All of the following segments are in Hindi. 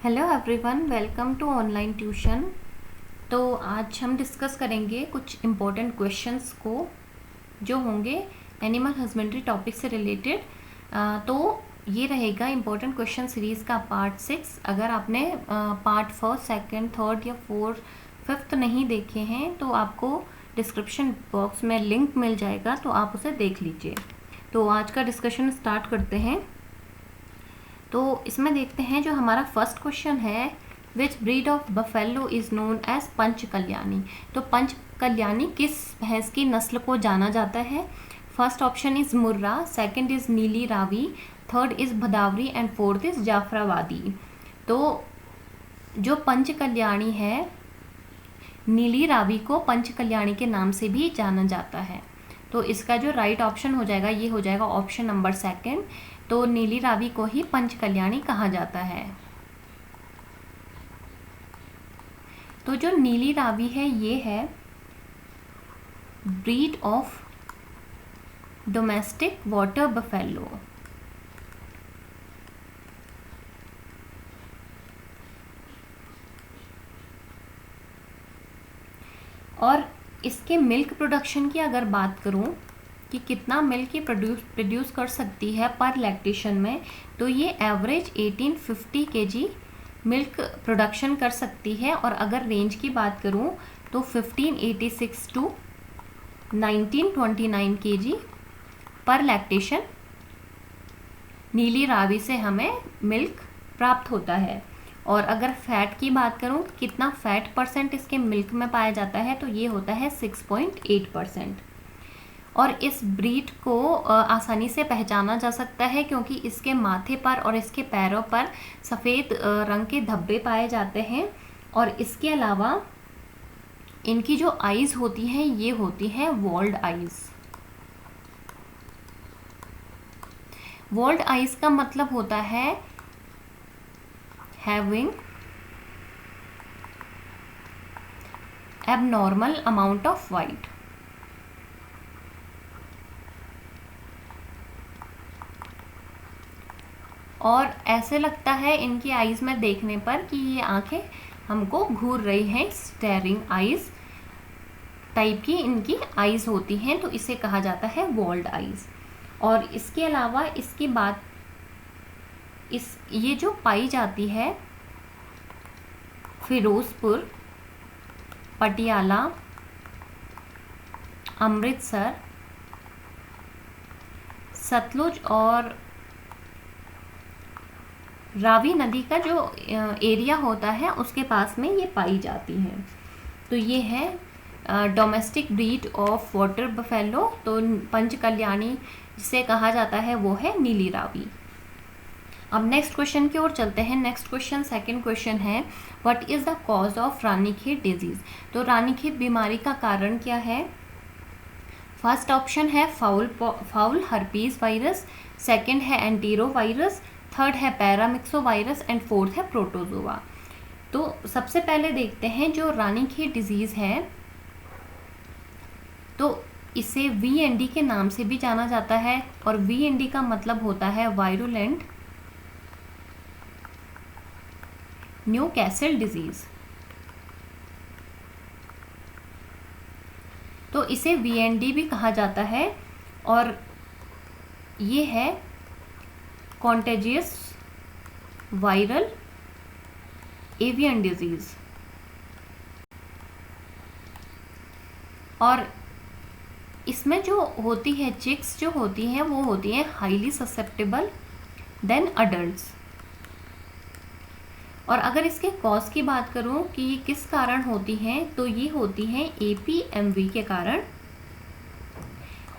Hello everyone, welcome to online tuition. तो आज हम डिस्कस करेंगे कुछ इम्पोर्टेंट क्वेश्चंस को जो होंगे एनिमल हस्बेंड्री टॉपिक से रिलेटेड। तो ये रहेगा इम्पोर्टेंट क्वेश्चन सीरीज़ का पार्ट 6। अगर आपने पार्ट फर्स्ट, सेकंड, थर्ड या फोर्थ, फिफ्थ नहीं देखे हैं तो आपको डिस्क्रिप्शन बॉक्स में लिंक मिल जाएगा, तो आप उसे देख लीजिए। तो आज का डिस्कशन स्टार्ट करते हैं। तो इसमें देखते हैं, जो हमारा फर्स्ट क्वेश्चन है, which breed of buffalo is known as Panch Kalyani. तो पंच कल्याणी किस भैंस की नस्ल को जाना जाता है? First option is Murrah, second is Nili Ravi, third is Bhadawari and fourth is Jafarabadi. तो जो पंच कल्याणी है, नीली रावी को पंच कल्याणी के नाम से भी जाना जाता है। तो इसका जो राइट ऑप्शन हो जाएगा, ये हो जाएगा ऑप्शन नंबर सेकंड। तो नीली रावी को ही पंच कल्याणी कहा जाता है। तो जो नीली रावी है, ये है breed of domestic water buffalo. और इसके मिल्क प्रोडक्शन की अगर बात करूं कि कितना मिल्क ये प्रोड्यूस कर सकती है पर लैक्टेशन में, तो ये एवरेज 1850 केजी मिल्क प्रोडक्शन कर सकती है। और अगर रेंज की बात करूं तो 1586 टू 1929 केजी पर लैक्टेशन नीली रावी से हमें मिल्क प्राप्त होता है। और अगर फैट की बात करूं, कितना फैट परसेंट इसके मिल्क में पाया जाता है, तो ये होता है 6.8%। और इस ब्रीड को आसानी से पहचाना जा सकता है क्योंकि इसके माथे पर और इसके पैरों पर सफ़ेद रंग के धब्बे पाए जाते हैं। और इसके अलावा इनकी जो आइज़ होती हैं, ये होती हैं वॉल्ड आइज़। वॉल्ड आइज़ का मतलब होता है having abnormal amount of white. और ऐसे लगता है इनकी आइज़ में देखने पर कि ये आंखें हमको घूर रही हैं, स्टेयरिंग आइज़ टाइप की इनकी आइज़ होती हैं, तो इसे कहा जाता है वॉल्ड आइज़। और इसके अलावा इसकी बात ये जो पाई जाती है फिरोजपुर, पटियाला, अमृतसर, सतलुज और रावी नदी का जो एरिया होता है उसके पास में ये पाई जाती हैं। तो ये है domestic breed of water buffalo. तो पंच कल्याणी जिसे कहा जाता है वो है नीली रावी। अब नेक्स्ट क्वेश्चन की ओर चलते हैं। नेक्स्ट क्वेश्चन, सेकंड क्वेश्चन है, what is the cause of Ranikhet disease. तो रानीखेत बीमारी का कारण क्या है? फर्स्ट ऑप्शन है फाउल हर्पीज वायरस, सेकंड है एंटीरो वायरस, थर्ड है पैरामिक्सो वायरस एंड फोर्थ है प्रोटोजोआ। तो सबसे पहले देखते हैं जो रानीखेत डिजीज़ है, तो इसे VND के नाम से भी जाना जाता है। और VND का मतलब होता है वायरुलेंट न्यूकैसल डिजीज़। तो इसे VND भी कहा जाता है। और ये है कॉन्टेजियस वायरल एवियन डिजीज़। और इसमें जो होती है चिक्स जो होती हैं, वो होती हैं हाईली ससेप्टेबल देन अडल्ट्स। और अगर इसके कॉज की बात करूं कि ये किस कारण होती हैं, तो ये होती हैं APMV के कारण।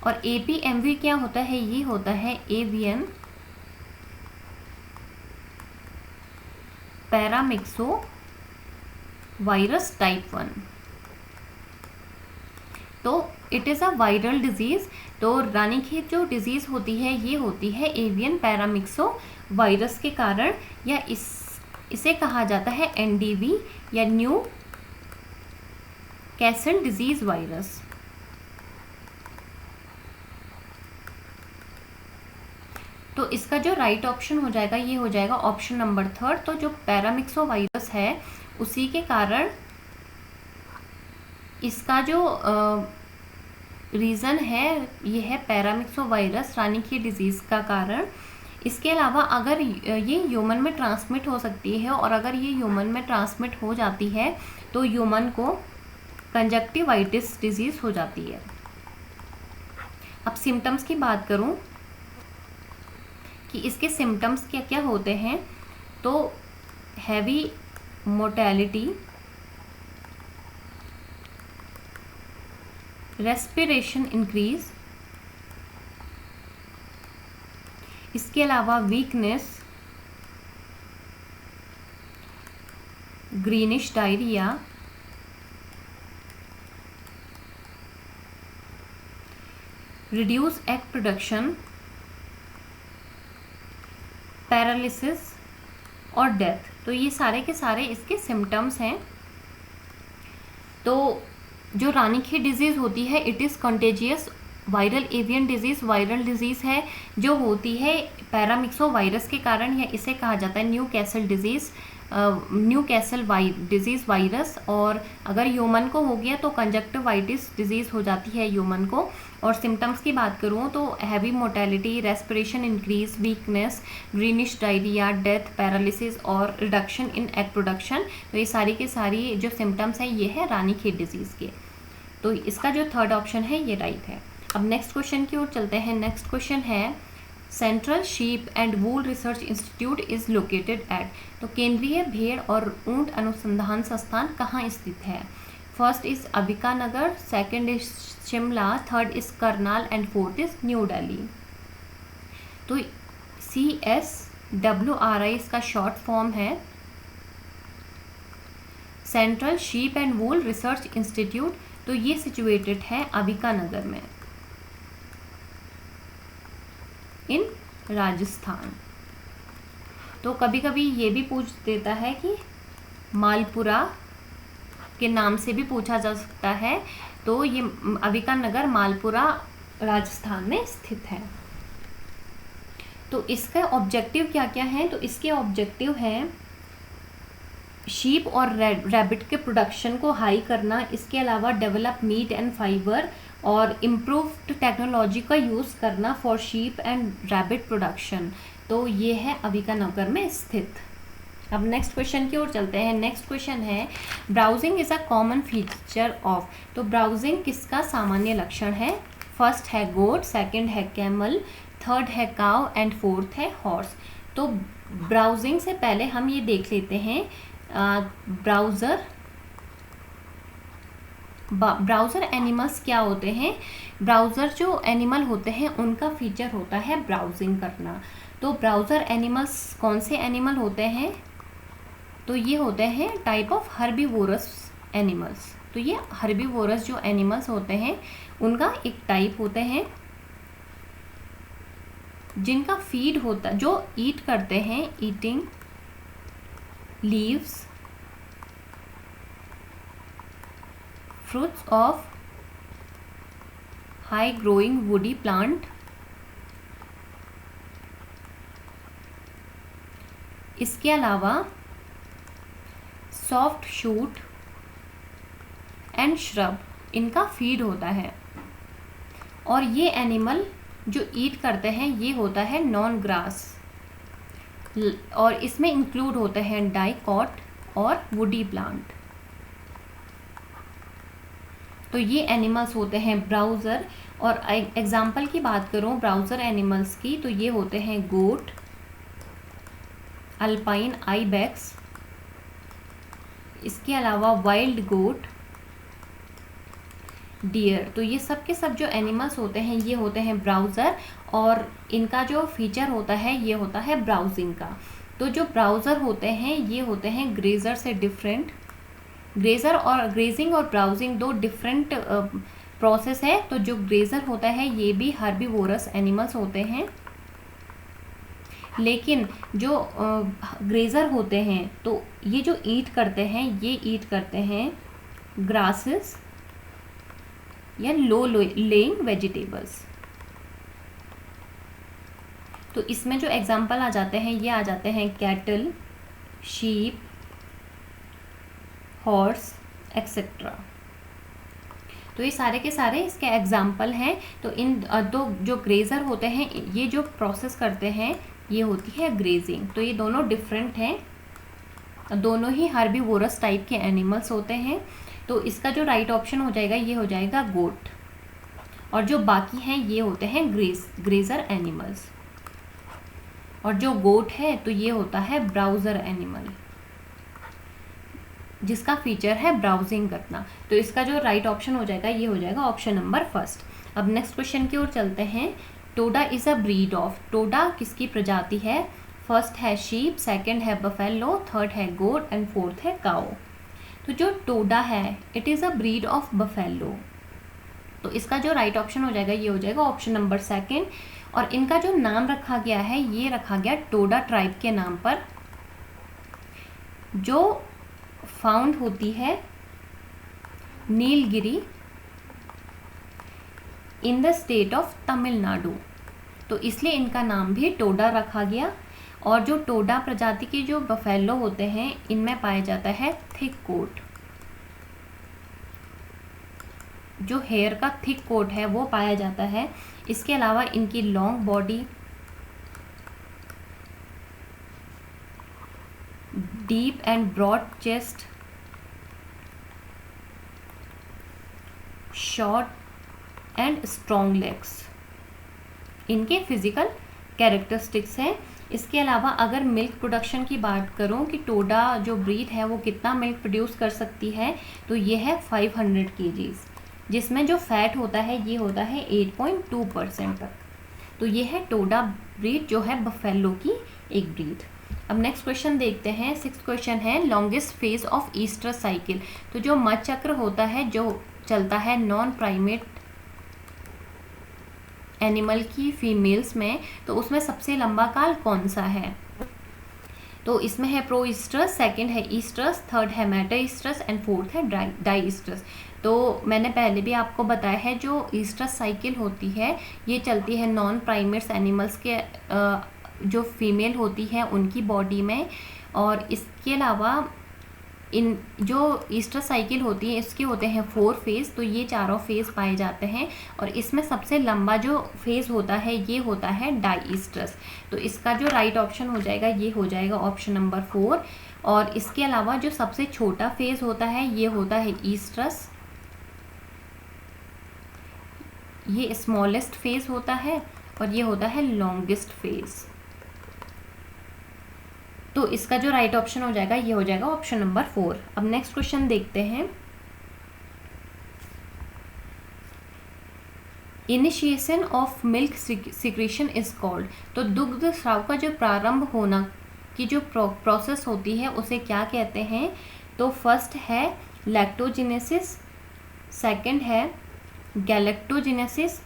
और APMV क्या होता है? ये होता है एवियन पैरामिक्सो वायरस टाइप 1। तो it is a viral disease. तो रानीखेत जो डिजीज़ होती है, ये होती है एवियन पैरामिक्सो वायरस के कारण, या इसे कहा जाता है NDV या न्यू कैसल डिजीज़ वायरस। तो इसका जो राइट ऑप्शन हो जाएगा ये हो जाएगा ऑप्शन नंबर 3। तो जो पैरामिक्सोवायरस है उसी के कारण इसका जो रीज़न है ये है पैरामिक्सोवायरस, रानीखेत डिजीज़ का कारण। इसके अलावा अगर ये ह्यूमन में ट्रांसमिट हो सकती है और अगर ये ह्यूमन में ट्रांसमिट हो जाती है तो ह्यूमन को कंजक्टिवाइटिस डिजीज़ हो जाती है। अब सिम्टम्स की बात करूं कि इसके सिम्टम्स क्या क्या होते हैं, तो हैवी मोर्टेलिटी, रेस्पिरेशन इंक्रीज, इसके अलावा weakness, greenish diarrhoea, reduce egg production, paralysis और डेथ। तो ये सारे के सारे इसके सिम्टम्स हैं। तो जो रानीखेत डिजीज़ होती है it is contagious viral avian disease, viral disease है जो होती है पैरामिक्सोवायरस के कारण, या इसे कहा जाता है new castle disease, new castle disease virus. और अगर ह्यूमन को हो गया तो कंजक्टिवाइटिस डिजीज़ हो जाती है ह्यूमन को। और सिम्टम्स की बात करूँ तो heavy mortality, respiration increase, weakness, greenish diarrhoea, death, paralysis और रिडक्शन इन एग प्रोडक्शन। तो ये सारी के सारी जो सिम्टम्स हैं ये है रानीखेत डिजीज़ के। तो इसका जो थर्ड ऑप्शन है ये राइट है। अब नेक्स्ट क्वेश्चन की ओर चलते हैं। नेक्स्ट क्वेश्चन है central sheep and wool research institute is located at. तो केंद्रीय भेड़ और ऊंट अनुसंधान संस्थान कहाँ स्थित है? First is Ambika Nagar, second is Shimla, third is Karnal and fourth is new Delhi. तो CSWRI इसका शॉर्ट फॉर्म है, central sheep and wool research institute. तो ये सिचुएटेड है अंबिका नगर में इन राजस्थान। तो कभी कभी ये भी पूछ देता है कि मालपुरा के नाम से भी पूछा जा सकता है। तो ये अंबिका नगर मालपुरा राजस्थान में स्थित है। तो इसका ऑब्जेक्टिव क्या क्या है? तो इसके ऑब्जेक्टिव हैं शीप और रैबिट के प्रोडक्शन को हाई करना, इसके अलावा डेवलप मीट एंड फाइबर और इम्प्रूव्ड टेक्नोलॉजी का यूज़ करना for sheep and rabbit production. तो ये है अंबिका नगर में स्थित। अब नेक्स्ट क्वेश्चन की ओर चलते हैं। नेक्स्ट क्वेश्चन है browsing is a common feature of. तो ब्राउजिंग किसका सामान्य लक्षण है? फर्स्ट है गोट, सेकंड है कैमल, थर्ड है काव एंड फोर्थ है हॉर्स। तो ब्राउजिंग से पहले हम ये देख लेते हैं ब्राउज़र एनिमल्स क्या होते हैं। ब्राउज़र जो एनिमल होते हैं उनका फीचर होता है ब्राउजिंग करना। तो ब्राउज़र एनिमल्स कौन से एनिमल होते हैं? तो ये होते हैं टाइप ऑफ हर्बीवोरस एनिमल्स। तो ये हर्बीवोरस जो एनिमल्स होते हैं उनका एक टाइप होते हैं जिनका फीड होता, जो ईट करते हैं, eating leaves, fruits of high growing woody plant, इसके अलावा सॉफ्ट शूट एंड श्रब इनका फीड होता है। और ये एनिमल जो ईट करते हैं ये होता है नॉन ग्रास, और इसमें इंक्लूड होते हैं डाइकॉट और वुडी प्लांट। तो ये एनिमल्स होते हैं ब्राउज़र। और एग्जाम्पल की बात करूँ ब्राउज़र एनिमल्स की तो ये होते हैं गोट, अल्पाइन आइबेक्स, इसके अलावा वाइल्ड गोट, डियर। तो ये सब के सब जो एनिमल्स होते हैं ये होते हैं ब्राउज़र, और इनका जो फीचर होता है ये होता है ब्राउजिंग का। तो जो ब्राउज़र होते हैं ये होते हैं ग्रेजर से डिफरेंट। ग्रेजर और ग्रेजिंग और ब्राउजिंग दो डिफरेंट प्रोसेस है। तो जो ग्रेजर होता है ये भी हर्बीवोरस एनिमल्स होते हैं, लेकिन जो ग्रेजर होते हैं तो ये जो ईट करते हैं ये ईट करते हैं ग्रासेस या लो लेइंग वेजिटेबल्स। तो इसमें जो एग्जाम्पल आ जाते हैं ये आ जाते हैं कैटल, शीप, हॉर्स एक्सेट्रा। तो ये सारे के सारे इसके एग्जाम्पल हैं। तो इन दो जो ग्रेजर होते हैं ये जो प्रोसेस करते हैं ये होती है ग्रेजिंग। तो ये दोनों डिफरेंट हैं, दोनों ही हर्बीवोरस टाइप के एनिमल्स होते हैं। तो इसका जो राइट ऑप्शन हो जाएगा ये हो जाएगा गोट, और जो बाकी हैं ये होते हैं ग्रेजर एनिमल्स। और जो गोट है तो ये होता है ब्राउजर एनिमल, जिसका फीचर है ब्राउजिंग करना। तो इसका जो राइट ऑप्शन हो जाएगा ये हो जाएगा ऑप्शन नंबर फर्स्ट। अब नेक्स्ट क्वेश्चन की ओर चलते हैं। Toda is a breed of, Toda किसकी प्रजाति है? फर्स्ट है शीप, सेकंड है बफेलो, थर्ड है गोट एंड फोर्थ है काऊ। तो जो टोडा है it is a breed of buffalo. तो इसका जो राइट ऑप्शन हो जाएगा ये हो जाएगा ऑप्शन नंबर सेकंड। और इनका जो नाम रखा गया है ये रखा गया टोडा ट्राइब के नाम पर, जो फाउंड होती है Nilgiri in the state of Tamil Nadu. तो इसलिए इनका नाम भी टोडा रखा गया। और जो टोडा प्रजाति के जो बफेलो होते हैं इनमें पाया जाता है थिक कोट, जो हेयर का थिक कोट है वो पाया जाता है। इसके अलावा इनकी long body, deep and broad chest, short and strong legs इनके फिजिकल कैरेक्टरिस्टिक्स हैं। इसके अलावा अगर मिल्क प्रोडक्शन की बात करूं कि टोडा जो ब्रीड है वो कितना मिल्क प्रोड्यूस कर सकती है, तो ये है 500 kgs, जिसमें जो फैट होता है ये होता है 8.2% तक। तो ये है टोडा ब्रीड जो है बफेलो की एक ब्रीड। अब नेक्स्ट क्वेश्चन देखते हैं। 6th क्वेश्चन है longest phase of Easter cycle. तो जो मध चक्र होता है जो चलता है नॉन प्राइमेट एनिमल की फीमेल्स में, तो उसमें सबसे लंबा काल कौन सा है? तो इसमें है प्रोईस्ट्रस, सेकंड है ईस्ट्रस, थर्ड है मेटाईस्ट्रस एंड फोर्थ है डाईस्ट्रस। तो मैंने पहले भी आपको बताया है जो ईस्ट्रस साइकिल होती है ये चलती है नॉन प्राइमेट्स एनिमल्स के जो फीमेल होती है उनकी बॉडी में। और इसके अलावा इन जो ईस्टर साइकिल होती है इसके होते हैं 4 फेज़। तो ये चारों फेज़ पाए जाते हैं और इसमें सबसे लंबा जो फेज़ होता है ये होता है डाईस्ट्रस। तो इसका जो राइट ऑप्शन हो जाएगा ये हो जाएगा ऑप्शन नंबर 4। और इसके अलावा जो सबसे छोटा फेज़ होता है ये होता है ईस्ट्रस, ये स्मॉलेस्ट फेज़ होता है, और ये होता है लॉन्गेस्ट फेज़। तो इसका जो राइट ऑप्शन हो जाएगा ये हो जाएगा ऑप्शन नंबर 4। अब नेक्स्ट क्वेश्चन देखते हैं। Initiation of milk secretion is called. तो दुग्ध स्राव का जो प्रारंभ होना की जो प्रोसेस होती है उसे क्या कहते हैं? तो फर्स्ट है लैक्टोजेनेसिस, सेकंड है गैलेक्टोजेनेसिस,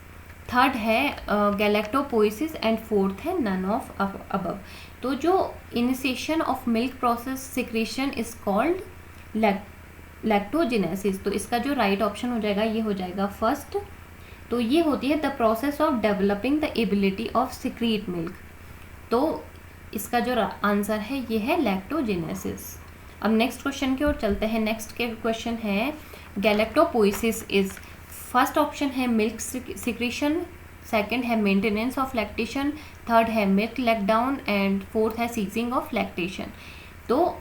थर्ड है गैलेक्टोपोइसिस एंड फोर्थ है नन ऑफ अबव। तो जो initiation of milk process secretion is called lactogenesis. तो इसका जो राइट ऑप्शन हो जाएगा ये हो जाएगा फर्स्ट। तो ये होती है the process of developing the ability of secrete milk. तो इसका जो आंसर है ये है लैक्टोजेनेसिस। अब नेक्स्ट क्वेश्चन की ओर चलते हैं। नेक्स्ट के क्वेश्चन है गैलेक्टोपोइसिस इज, फर्स्ट ऑप्शन है मिल्क सिक्रीशन, सेकंड है मेंटेनेंस ऑफ लैक्टेशन, थर्ड है milk leg down and fourth है सीजिंग ऑफ लैक्टेशन। तो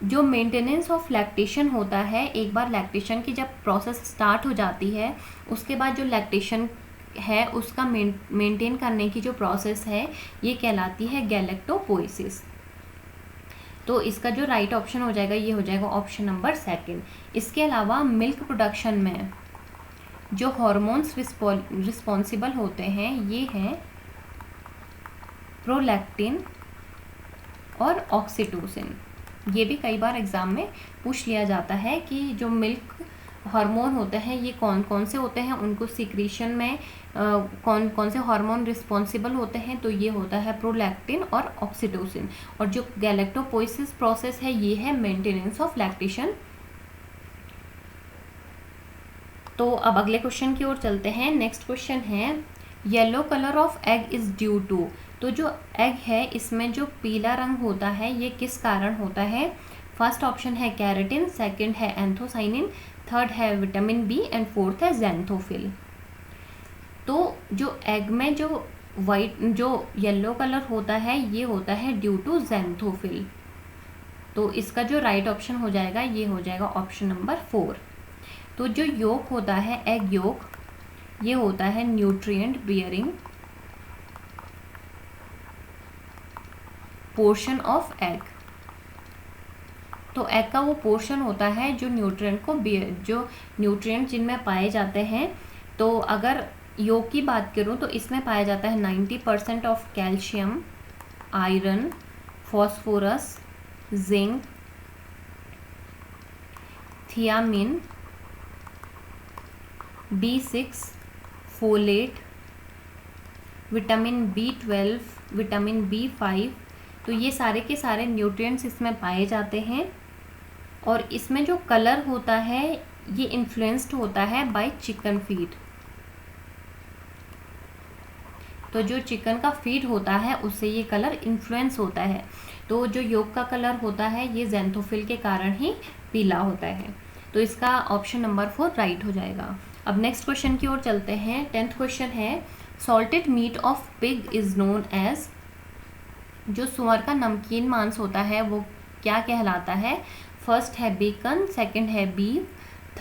जो मेंटेनेंस ऑफ लैक्टेशन होता है, एक बार लैक्टेशन की जब प्रोसेस स्टार्ट हो जाती है उसके बाद जो लैक्टेशन है उसका मेंटेन करने की जो प्रोसेस है ये कहलाती है गैलेक्टोपोइसिस। तो इसका जो राइट ऑप्शन हो जाएगा ये हो जाएगा ऑप्शन नंबर सेकंड। इसके अलावा मिल्क प्रोडक्शन में जो हॉर्मोन्स रिस्पॉन्सिबल होते हैं ये हैं प्रोलैक्टिन और ऑक्सीटोसिन। ये भी कई बार एग्जाम में पूछ लिया जाता है कि जो मिल्क हार्मोन होते हैं ये कौन कौन से होते हैं, उनको सिक्रीशन में कौन कौन से हार्मोन रिस्पॉन्सिबल होते हैं। तो ये होता है प्रोलैक्टिन और ऑक्सीटोसिन। और जो गैलेक्टोपोइसिस प्रोसेस है ये है मेंटेनेंस ऑफ लैक्टेशन। तो अब अगले क्वेश्चन की ओर चलते हैं। नेक्स्ट क्वेश्चन है yellow colour of egg is due to. तो जो एग है इसमें जो पीला रंग होता है ये किस कारण होता है? फर्स्ट ऑप्शन है कैरेटिन, सेकंड है एंथोसाइनिन, थर्ड है विटामिन बी एंड फोर्थ है ज़ैंथोफिल। तो जो एग में जो येलो कलर होता है ये होता है ड्यू टू ज़ैंथोफिल। तो इसका जो राइट ऑप्शन हो जाएगा ये हो जाएगा ऑप्शन नंबर 4। तो जो योक होता है एग योक, ये होता है nutrient bearing portion of egg. तो एग का वो पोर्शन होता है जो न्यूट्रिएंट जिनमें पाए जाते हैं। तो अगर योग की बात करूँ तो इसमें पाया जाता है 90% of calcium, iron, phosphorus, zinc, thiamine, B6, folate, vitamin B12, vitamin B5। तो ये सारे के सारे न्यूट्रिएंट्स इसमें पाए जाते हैं। और इसमें जो कलर होता है ये इन्फ्लुएंस्ड होता है बाय चिकन फीड। तो जो चिकन का फीड होता है उससे ये कलर इन्फ्लुएंस होता है। तो जो योग का कलर होता है ये ज़ैंथोफिल के कारण ही पीला होता है। तो इसका ऑप्शन नंबर 4 राइट हो जाएगा। अब नेक्स्ट क्वेश्चन की ओर चलते हैं। 10th क्वेश्चन है salted meat of pig is known as. जो सुअर का नमकीन मांस होता है वो क्या कहलाता है? फर्स्ट है बेकन, सेकंड है बीफ,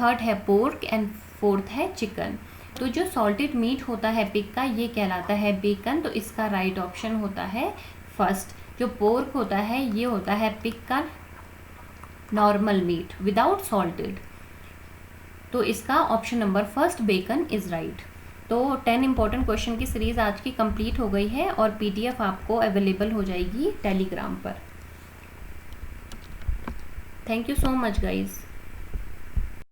थर्ड है पोर्क एंड फोर्थ है चिकन। तो जो सॉल्टेड मीट होता है पिग का ये कहलाता है बेकन। तो इसका राइट ऑप्शन होता है फर्स्ट। जो पोर्क होता है ये होता है पिग का नॉर्मल मीट विदाउट सॉल्टेड। तो इसका option number first bacon is right. तो 10 इंपॉर्टेंट क्वेश्चन की सीरीज आज की कंप्लीट हो गई है और PDF आपको अवेलेबल हो जाएगी टेलीग्राम पर। Thank you so much guys.